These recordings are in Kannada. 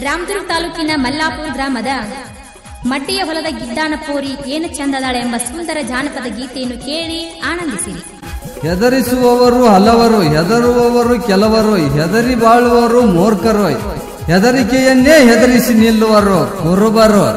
ರಾಮದುರ್ಗ ತಾಲೂಕಿನ ಮಲ್ಲಾಪುರ ಗ್ರಾಮದ ಮಡ್ಡಿಯ ಹೊಲದ ಗಿಡ್ಡಾನ ಪೋರಿ ಏನು ಚಂದದಾಳೆ ಎಂಬ ಸುಂದರ ಜಾನಪದ ಗೀತೆಯನ್ನು ಕೇಳಿ ಆನಂದಿಸಿರಿ. ಹೆದರಿಸುವವರು ಹಲವರು, ಹೆದರುವವರು ಕೆಲವರು, ಹೆದರಿ ಬಾಳುವವರು ಮೂರ್ಖರು, ಹೆದರಿಕೆಯನ್ನೇ ಹೆದರಿಸಿ ನಿಲ್ಲುವರು ಕುರುಬರು.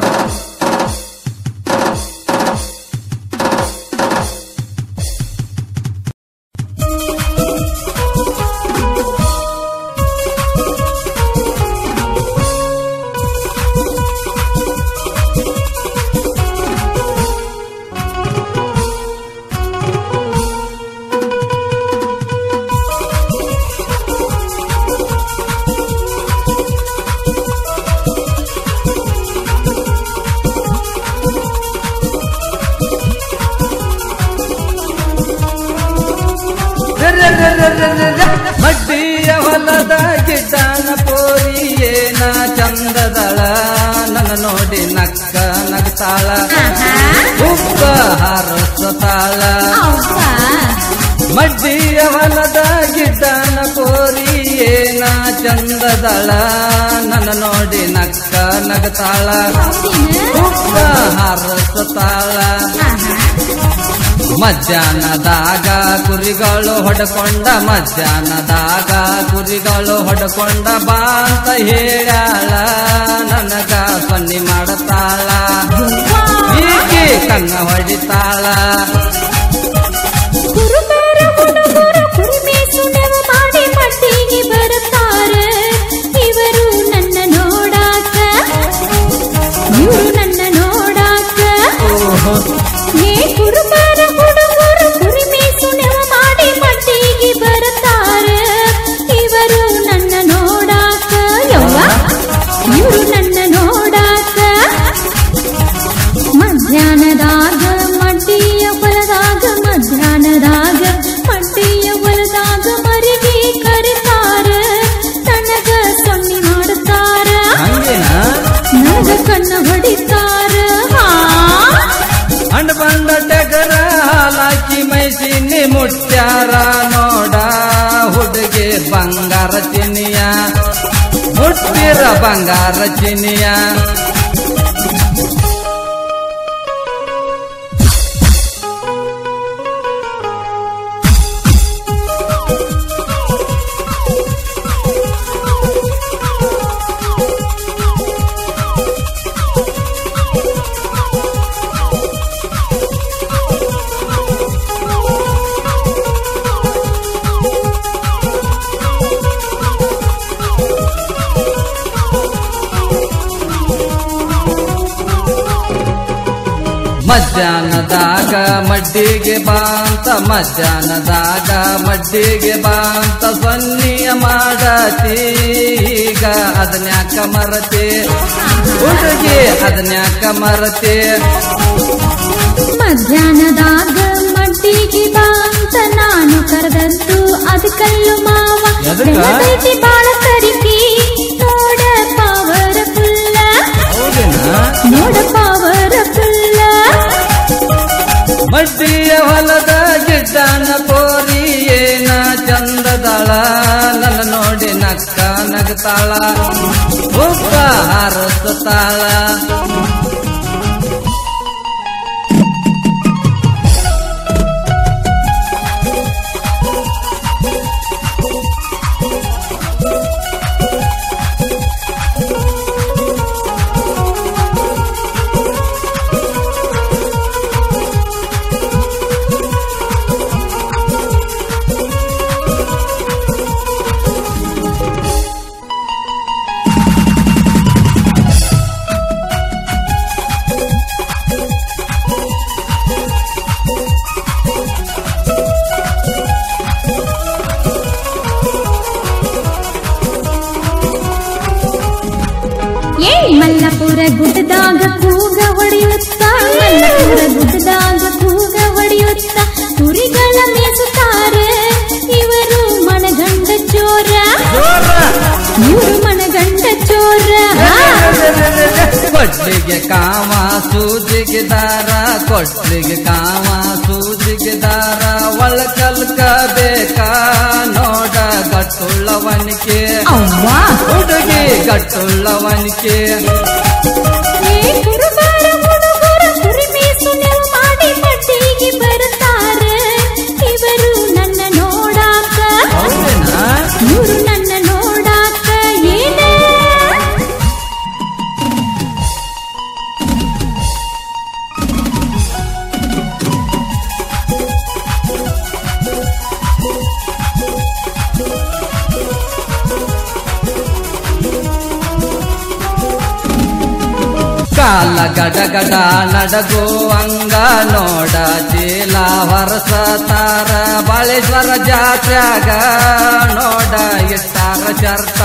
ಮಡ್ಡಿಯ ಹೊಲದ ಗಿಡ್ಡಾನ ಪೋರಿ ಏನ ಚಂದದಳ, ನನ್ನ ನೋಡಿ ನಕ್ಕ ನಗ್ತಾಳ, ಉಪ್ಪ ಹಾರಸ್ತಾಳ. ಮಡ್ಡಿಯ ಹೊಲದ ಗಿಡ್ಡಾನ ಪೋರಿ ಏನ ಚಂದದಳ, ನನ್ನ ನೋಡಿ ನಕ್ಕ ನಗ್ತಾಳ, ಉಪ್ಪ ಹಾರಸ್ತಾಳ. ಮಧ್ಯಾಹ್ನದಾಗ ಕುರಿಗಳು ಹೊಡ್ಕೊಂಡ, ಮಧ್ಯಾಹ್ನದಾಗ ಕುರಿಗಳು ಹೊಡ್ಕೊಂಡ ಬಾ ಅಂತ ಹೇಳ್ಯಾಳ, ನನಗ ಸನ್ನಿ ಮಾಡತಾಳ, ಈಕೆ ಕಣ್ಣ ಹೊಡಿತಾಳ. ಮಟ್ಟಿಗೆ ಬರುತ್ತಾರೆ ಇವರು ನನ್ನ ನೋಡಾಕ, ಇವರು ನನ್ನ ನೋಡಾಕ. ಏ ಕುರುಬರ ಹುಡುಗರು ಕುರಿಮೇಸು ನೆವ ಮಾಡಿ ಮಟ್ಟಿಗೆ ಬರುತ್ತಾರೆ ಇವರು ನನ್ನ ನೋಡಾಕ, ಯವ್ವ ಇವರು ನನ್ನ ನೋಡಾಕ. ಮಧ್ಯಾಹ್ನದಾಗ ಮಡ್ಡಿಯ ಹೊಲದಾಗ, ಮಧ್ಯಾಹ್ನದಾಗ ಮಡ್ಡಿಯ ಹೊಲದಾಗ ಮರಿಗೆ ಕರಿತಾರ, ತನಗ ಸೊನ್ನಿ ಮಾಡುತ್ತಾರ, ನನಗ ಕಣ್ಣ ಹೊಡಿತಾರ. ಅಂಡ ಬಂದ ಟಗರ ಹಾಲಾಕಿ ಮೈಸಿನಿ ಮುಟ್ಟ್ಯಾರ ನೋಡ, ಹುಡುಗಿ ಬಂಗಾರ ಚಿನಿಯ ಮುಟ್ಟಿರ ಬಂಗಾರ ಚಿನಿಯ. ಮಧ್ಯಾಹ್ನದಾಗ ಮಡ್ಡಿಗೆ ಬಾಂತ, ಮಧ್ಯಾಹ್ನದಾಗ ಮಡ್ಡಿಗೆ ಬಾಂತ ಸೊನ್ನಿಯ ಮಾಡತೀಗ, ಅದನ್ಯಾಕ ಮರತೆ ಹುಡುಗಿ ಅದನ್ಯಾಕ ಮರತೆ. ಮಧ್ಯಾಹ್ನದಾಗ ಮಡ್ಡಿಗೆ ಬಾಂತ ನಾನು ಕರೆದದ್ದು ಅದಕ್ಕಲ್ಲು ಮಾವ, ಬಾಳ ಕರಿಕಿ ನೋಡ ಪಾವರ ಫುಲ್ಲ, ನೋಡ ಪಾವರ ಫುಲ್ಲ. ಮಡ್ಡಿಯ ಹೊಲದ ಗಿಡ್ಡಾನ ಪೋರಿ ಏನ ಚಂದದಳ, ನನ್ನ ನೋಡಿ ನಕ್ಕ ನಗ್ತಾಳ, ಉಪ್ಪ ಹಾರಸ್ತಾಳ. ಮಲ್ಲಪುರ ಗುಡ್ಡದಾಗ ಕೂಗ ಹೊಡೆಯುತ್ತ, ಮಲ್ಲಪುರ ಗುಡ್ಡದಾಗ ಕೂಗ ಹೊಡೆಯುತ್ತ ಕುರಿಗಳ ಮೇಸುತ್ತಾರೆ ಇವರು ಮನಗಂಡ ಚೋರ, ಇವರು ಮನಗಂಡ ಚೋರ. ಕೊಡ್ಲಿಗೆ ಕಾಮ ಸೂಜಿಗೆ ದಾರ, ಕೊಡ್ಲಿಗೆ ಕಾಮ ಸೂಜಿಗೆ ದಾರ, ಒಳಕಲ್ಕ ಬೇಕಾ ನೋಡ ಗಟ್ಟುಳ್ಳವನಿಕೆ ಅವ್ವಾ ಹುಡುಗಿ ಗಟ್ಟುಳ್ಳವನಿಕೆ ಕುರುಬಾರ ಹುಡುಗರ ಕುರಿಮೀಸು ನೆವು ಮಾಡಿ ಮಟ್ಟಿಗೆ ಬರುತ್ತಾರ ಇವರು ನನ್ನ ನೋಡಾಕ ಹೌದೇನಾ ಇವರು ನನ್ನ ನೋಡಾಕ ಏನ ಕಾಲ ಗಡಗಡ ನಡಗುವಂಗ ನೋಡ ಚೀಲ ಹೊರಸತಾರ ಬಾಳೇಶ್ವರ ಜಾತ್ರ್ಯಾಗ ನೋಡ ಇಟ್ಟಾರ ಶರ್ತ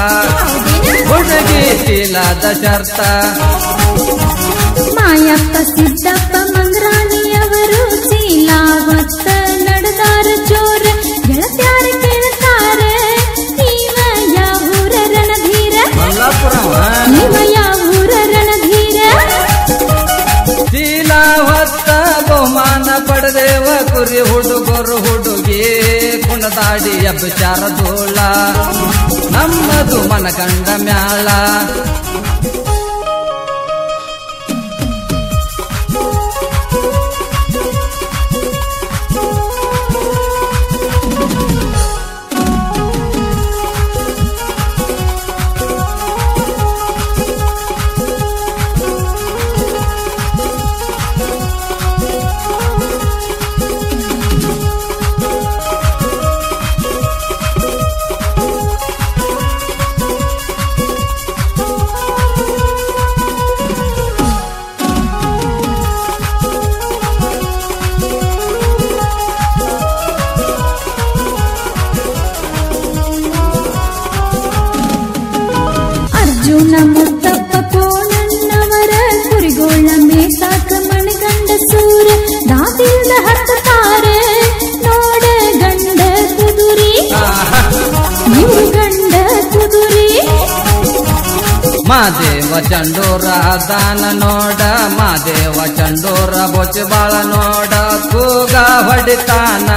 ಹುಡುಗಿ ಚೀಲದ ಶರ್ತ ಮಾಯಪ್ಪ ಸಿದ್ದಪ್ಪ ಮಂಗ್ರಾಣಿಯವರು ಚೀಲ ಹೊತ್ತ ನಡೆದಾರ ಜೋರ ಗೆಳತ್ಯಾರ ಕೇಳ್ತಾರ ನೀವ ಯಾವೂರ ರಣಧೀರ ಮಲ್ಲಾಪುರವ ನೀವ ಯಾವೂರ ರಣಧೀರ ಚೀಲ ಹೊತ್ತ ಬಹುಮಾನ ಪಡೆದೇವ ಕುರಿ ಹುಡುಗರು ಹುಡುಗಿ ಕುಣದಾಡಿ ಅಭಿಚಾರ ಧೂಳ ನಮ್ಮದು ಮನಗಂಡ ಮ್ಯಾಳ ಅರ್ಜುನ ಮುತ್ತಪ್ಪ ಕೋಣಣ್ಣವರ ಕುರಿಗೋಳ ಮೇಸಾಕ ಮಣಗಂಡ ಸೂರ ದಾದಿಲ್ದ ಹತ್ತಾರ ನೋಡ ಗಂಡ ಕುದುರಿ ಇವು ಗಂಡ ಕುದುರಿ ಮಾದೇವ ಚಂಡೂರ ದಾನ ನೋಡ ಮಾದೇವ ಚಂಡೂರ ಬೊಚ್ಚಬಾಳ ನೋಡ ಕೂಗ ಹೊಡಿತಾನ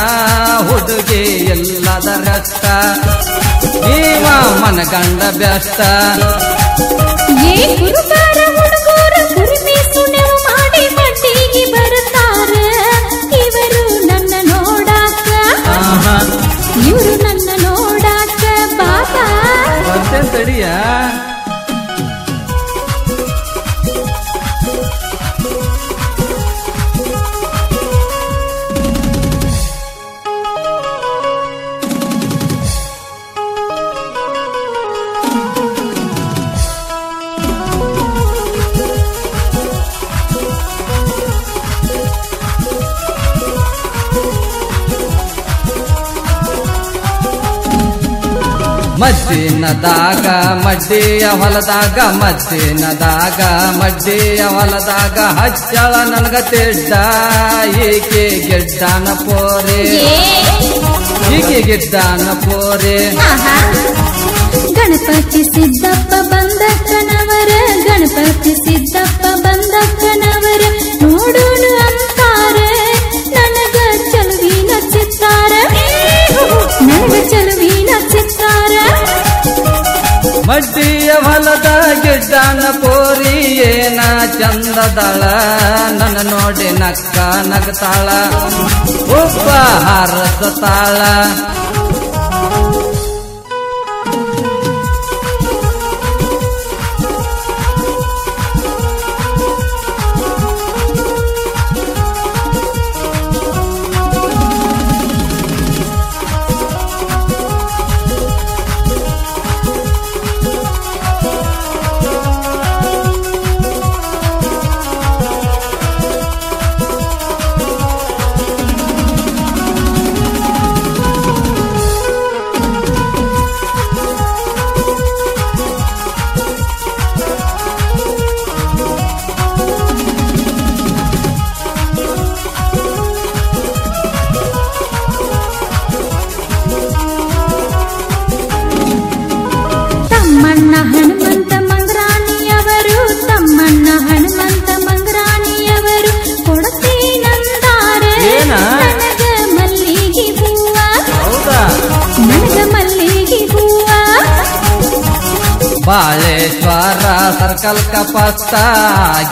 ಹುಡುಗಿ ಎಲ್ಲದ ರಸ್ತ ನೀವ ಮನಗಂಡ ಬೆಸ್ತ ಏ ಕುರುಬಾರ ಹುಡುಗರ ಕುರಿಮೀಸು ನೆವು ಮಾಡಿ ಮಟ್ಟಿಗೆ ಬರುತ್ತಾರ ಇವರು ನನ್ನ ನೋಡಾಕ ಇವರು ನನ್ನ ನೋಡಾಕ ಬಾಬಾ ಬರ್ತೇನ್ ತಡಿಯ ಮದ್ದಿನದಾಗ ಮಡ್ಡಿಯ ಹೊಲದಾಗ ಮದ್ದಿನದಾಗ ಮಡ್ಡಿಯ ಹೊಲದಾಗ ಹಚ್ಚಳ ನನಗ ತಿಡ್ಡ ಈಕೆ ಗಿಡ್ಡನ ಪೋರೆ ಈಕೆ ಗಿಡ್ಡನ ಪೋರೆ ಗಣಪತಿ ಸಿದ್ದಪ್ಪ ಬಂದಕ್ಕನವರ ಗಣಪತಿ ಸಿದ್ದಪ್ಪ ಬಂದಕ್ಕನವರ ನೋಡೋಣ ಅಂತಾರ ನನಗ ಚಲುವಿನ ಚಿತ್ತಾರ ನನಗ ಚಲುವಿನ ಚಿತ್ತಾರ ಮಡ್ಡಿಯ ಹೊಲದ ಗಿಡ್ಡನ ಪೋರಿ ಏನ ಚಂದದಳ ನನ್ನ ನೋಡಿ ನಕ್ಕ ನಗತಾಳ ಉಪ್ಪ ಹಾರಸತಾಳ ಬಾಳೇಶ್ವರ ಸರ್ಕಲ್ ಕಪಸ್ತ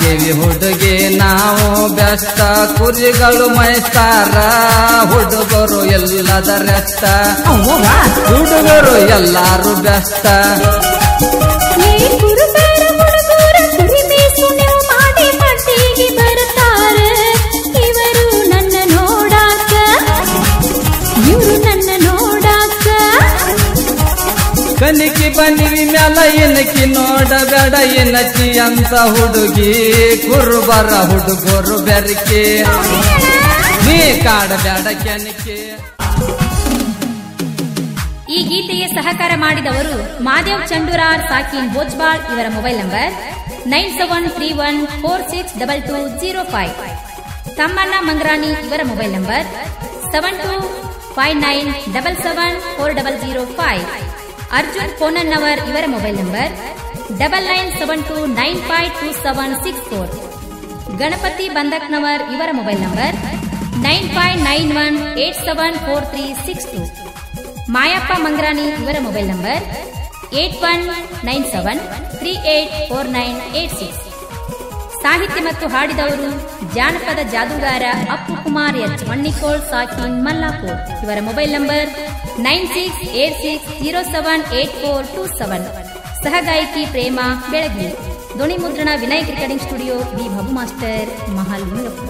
ಗೆವಿ ಹುಡುಗಿ ನಾವು ಬೆಷ್ಟ ಕುರಿಗಳು ಮೈಸ್ತಾರ ಹುಡುಗರು ಎಲ್ಲದ ರೆಸ್ಟ ಹುಡುಗರು ಎಲ್ಲಾರು ಬೆಷ್ಟ ಕಲಿಕಿ ಬನ್ನಿವಿ ಮ್ಯಾಲ ಏನಕಿ ನೋಡಬೇಡ ಏನಕಿ ಅಂತ ಹುಡುಗಿ ಕುರುಬರ ಹುಡುಗರು ಬೆರಕೆ ನೀ ಕಾಡಬೇಡ ಕೆನಕೆ. ಈ ಗೀತೆಗೆ ಸಹಕಾರ ಮಾಡಿದವರು ಮಾದೇವ್ ಚಂಡೂರಾರ್ ಸಾಕಿನ್ ಬೋಜ್ಬಾಳ್ ಇವರ ಮೊಬೈಲ್ ನಂಬರ್ 9731462205. ತಮ್ಮಣ್ಣ ಮಂಗ್ರಾನಿ ಇವರ ಮೊಬೈಲ್ ನಂಬರ್ 7259774005. ಅರ್ಜುನ್ ಕೋನನ್ನವರ್ ಇವರ ಮೊಬೈಲ್ ನಂಬರ್ 9972952764. ಗಣಪತಿ ಬಂದಕ್ನವರ್ ಇವರ ಮೊಬೈಲ್ ನಂಬರ್ 9591874362. ಮಾಯಪ್ಪ ಮಂಗ್ರಾನಿ ಇವರ ಮೊಬೈಲ್ ನಂಬರ್ 8197384986. ಸಾಹಿತ್ಯ ಮತ್ತು ಹಾಡಿದವರು ಜಾನಪದ ಜಾದೂಗಾರ ಅಪ್ಪು ಕುಮಾರ್ ಎಚ್ ಮಣ್ಣಿಕೋಳ್ ಸಾಕಿನ್ ಮಲ್ಲಾಪುರ್ ಇವರ ಮೊಬೈಲ್ ನಂಬರ್ 9686078427. ಸಹಗಾಯಕಿ ಪ್ರೇಮ ಬೆಳಗಿ. ಧ್ವನಿ ಮುದ್ರಣ ವಿನಾಯಕ್ ರೆಕಾರ್ಡಿಂಗ್ ಸ್ಟುಡಿಯೋ ವಿ ಭಬು ಮಾಸ್ಟರ್ ಮಹಾಲಿಂಗಪುರ.